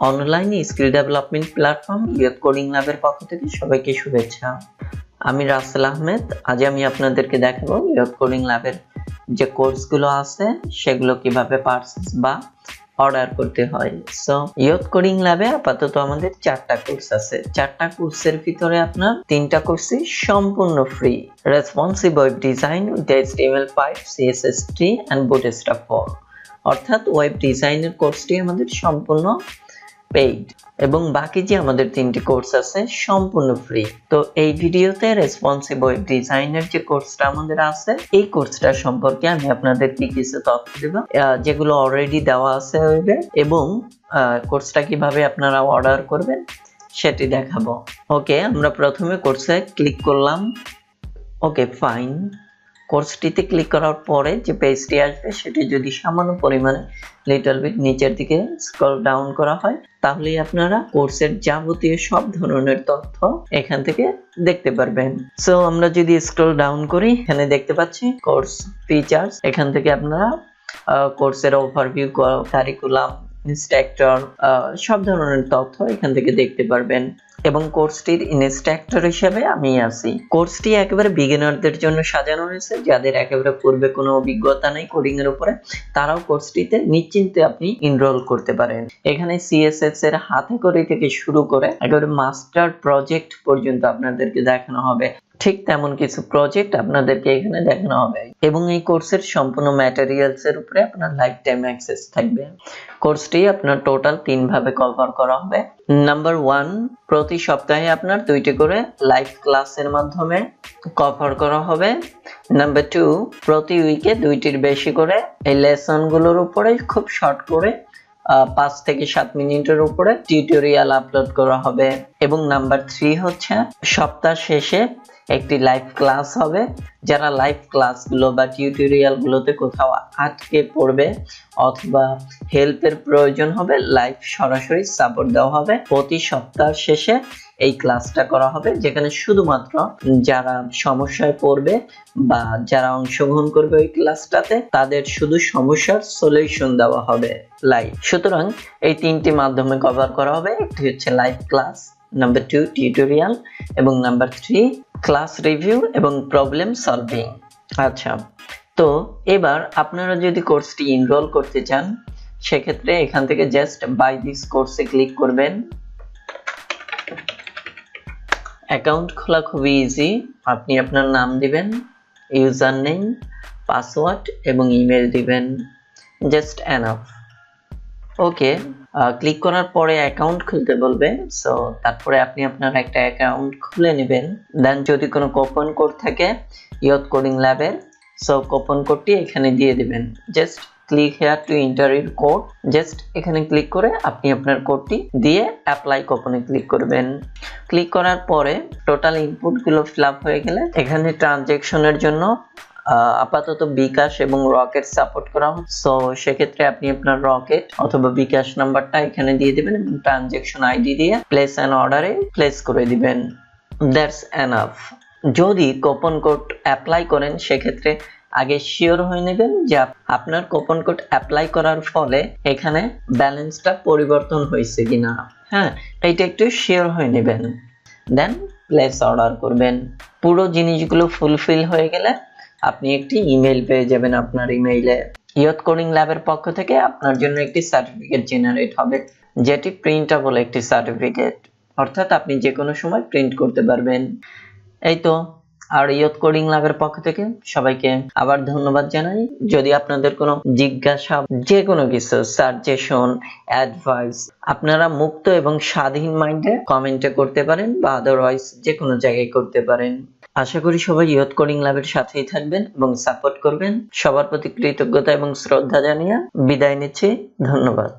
Online skill development platform ইয়ত coding ল্যাবের পক্ষ থেকে সবাইকে শুভেচ্ছা। আমি রাসেল আহমেদ। আজ আমি আপনাদেরকে দেখাবো ইয়ত কোডিং ল্যাবের যে কোর্সগুলো আছে সেগুলো কিভাবে পারচেজ বা অর্ডার করতে হয়। সো ইয়ত কোডিং ল্যাবে আপাতত আমাদের 4টা কোর্স আছে। 4টা কোর্সের ভিতরে আপনার 3টা কোর্সই সম্পূর্ণ free. Responsive web design with HTML5, CSS3 and Bootstrap 4, অর্থাৎ ওয়েব ডিজাইনের কোর্সটি আমাদের সম্পূর্ণ পেইড এবং বাকি যে আমাদের 3টি কোর্স আছে সম্পূর্ণ ফ্রি। তো এই ভিডিওতে রেসপন্সিভ ওয়েব ডিজাইনের যে কোর্সটা আমাদের আছে এই কোর্সটা সম্পর্কে আমি আপনাদেরকে কিছু তথ্য দেব যেগুলো অলরেডি দেওয়া আছে ওয়েবে, এবং কোর্সটা কিভাবে আপনারা অর্ডার করবেন সেটি দেখাবো। ওকে, আমরা প্রথমে কোর্সে ক্লিক করলাম। ওকে ফাইন, কোর্সটিতে ক্লিক করার পরে যে পেজটি আসবে সেটি যদি সামান্য পরিমাণে লিটল বিট নিচের দিকে স্ক্রল ডাউন করা হয় তাহলেই আপনারা কোর্সের যাবতীয় সব ধরনের তথ্য এখান থেকে দেখতে পারবেন। সো আমরা যদি স্ক্রল ডাউন করি, এখানে দেখতে পাচ্ছি কোর্স ফিচার্স। এখান থেকে আপনারা কোর্সের ওভারভিউ, কারিকুলাম, ইনস্ট্রাক্টর, সব ধরনের তথ্য এখান থেকে দেখতে পারবেন। এবং কোর্সটির ইনস্ট্রাক্টর হিসেবে আমি আছি। কোর্সটি একেবারে বিগিনারদের জন্য সাজানো হয়েছে। যাদের একেবারে পূর্বে কোনো অভিজ্ঞতা নেই কোডিং এর উপরে, তারাও কোর্সটিতে নিশ্চিন্তে আপনি এনরোল করতে পারেন। এখানে সিএসএস এর হাতে করে থেকে শুরু করে একেবারে মাস্টার প্রজেক্ট পর্যন্ত আপনাদেরকে দেখানো হবে। ঠিক তেমন কিছু প্রজেক্ট আপনাদেরকে এখানে দেখানো হবে এবং এই কোর্সের সম্পূর্ণ ম্যাটেরিয়ালস এর উপরে আপনার লাইফ টাইম অ্যাক্সেস থাকবে। কোর্সটি আপনার টোটাল 3 ভাবে কভার করা হবে। নাম্বার 1, প্রতি সপ্তাহে আপনার 2টি করে লাইভ ক্লাসের মাধ্যমে কভার করা হবে। নাম্বার 2, প্রতি উইকে 2টির বেশি করে এই লেসন গুলোর উপরে খুব শর্ট করে 5 থেকে 7 মিনিটের উপরে টিউটোরিয়াল আপলোড করা হবে। এবং নাম্বার 3 হচ্ছে সপ্তাহ শেষে একটি লাইভ ক্লাস হবে। যারা লাইভ ক্লাসগুলো বা টিউটোরিয়াল গুলোতে কোথাও আটকে পড়বে অথবা হেল্পের প্রয়োজন হবে, লাইভ সরাসরি সাপোর্ট দেওয়া হবে। প্রতি সপ্তাহ শেষে এই ক্লাসটা করা হবে, যেখানে শুধুমাত্র যারা সমস্যায় পড়বে বা যারা অংশগ্রহণ করবে ওই ক্লাসটাতে তাদের শুধু সমস্যার সলিউশন দেওয়া হবে লাইভ। সুতরাং এই 3টি মাধ্যমে কভার করা হবে। একটি হচ্ছে লাইভ ক্লাস, নাম্বার 2 টিউটোরিয়াল এবং নাম্বার 3 ক্লাস রিভিউ এবং প্রবলেম সলভিং। আচ্ছা, তো এবার আপনারা যদি কোর্সটি এনরোল করতে চান সেক্ষেত্রে এখান থেকে জাস্ট বাই দিস কোর্সে ক্লিক করবেন। অ্যাকাউন্ট খোলা খুবই ইজি। আপনি আপনার নাম দিবেন, ইউজার নেম, পাসওয়ার্ড এবং ইমেল দিবেন, জাস্ট এনাফ। ওকে, ক্লিক করার পরে অ্যাকাউন্ট খুলতে বলবে। সো তারপরে আপনি আপনার একটা অ্যাকাউন্ট খুলে নেবেন। দেন যদি কোনো কুপন কোড থাকে ইয়ত কোডিং ল্যাবের, সো কুপন কোডটি এখানে দিয়ে দিবেন। Just click here to enter your code. Just এখানে ক্লিক করে আপনি আপনার কোডটি দিয়ে অ্যাপ্লাই কুপনে ক্লিক করবেন। ক্লিক করার পরে টোটাল ইনপুট গুলো ফিল আপ হয়ে গেলে এখানে ট্রানজ্যাকশনের জন্য আপাতত বিকাশ এবং রকেট সাপোর্ট করা হচ্ছে। সো সেক্ষেত্রে আপনি আপনার রকেট অথবা বিকাশ নাম্বারটা এখানে দিয়ে দিবেন এবং ট্রানজ্যাকশন আইডি দিয়ে প্লেস অ্যান অর্ডারে প্লেস করে দিবেন। That's enough. যদি কুপন কোড অ্যাপ্লাই করেন সেক্ষেত্রে আগে শিওর হয়ে নেবেন যে আপনার কুপন কোড অ্যাপ্লাই করার ফলে এখানে ব্যালেন্সটা পরিবর্তন হয়েছে কিনা। হ্যাঁ, এইটা একটু শিওর হয়ে নেবেন। দেন প্লেস অর্ডার করবেন। পুরো জিনিসগুলো ফুলফিল হয়ে গেলে আপনি একটি ইমেল পেয়ে যাবেন আপনার ইমেইলে। ইয়ত কোডিং ল্যাবের পক্ষ থেকে আপনার জন্য একটি সার্টিফিকেট জেনারেট হবে, যেটি প্রিন্টেবল একটি সার্টিফিকেট, অর্থাৎ আপনি যে কোনো সময় প্রিন্ট করতে পারবেন। এই তো। আর ইয়ত কোডিং ল্যাবের পক্ষ থেকে সবাইকে আবার ধন্যবাদ জানাই। যদি আপনাদের কোনো জিজ্ঞাসা, যে কোনো কিছু, সাজেশন, অ্যাডভাইস, আপনারা মুক্ত এবং স্বাধীন মাইন্ডে কমেন্টে করতে পারেন বা আদারওয়াইজ যে কোনো জায়গায় করতে পারেন। আশা করি সবাই ইয়ত কোডিং ল্যাবের সাথেই থাকবেন এবং সাপোর্ট করবেন। সবার প্রতি কৃতজ্ঞতা এবং শ্রদ্ধা জানিয়ে বিদায় নিচ্ছি। ধন্যবাদ।